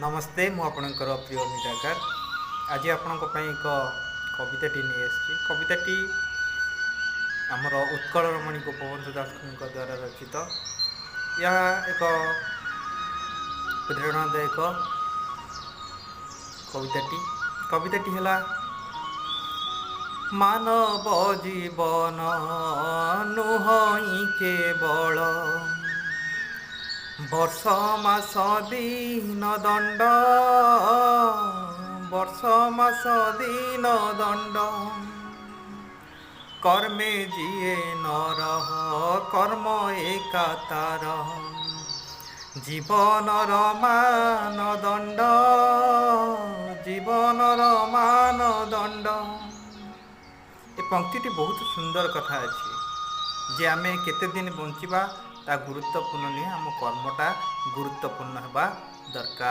नमस्ते मु आपणकर प्रिय निराकार आज आपण एक कविताटी नहीं आसी कविताटी आमर उत्कल रमणी गोपबंधु दास द्वारा रचित यह एक प्रेरणादायक कविताटी है मानव जीवन नुहई केवल वर्ष मास दिन दंड वर्ष मास दिन दंड कर्मे जिए नर कर्म एका तार जीवनर मानदंड जीवनर मानदंड। ए पंक्ति बहुत सुंदर कथा अच्छी जे आमे केते दिन बंचिबा ता गुरुत्वपूर्ण नहीं आम कर्मटा गुरुत्वपूर्ण होगा दरकार।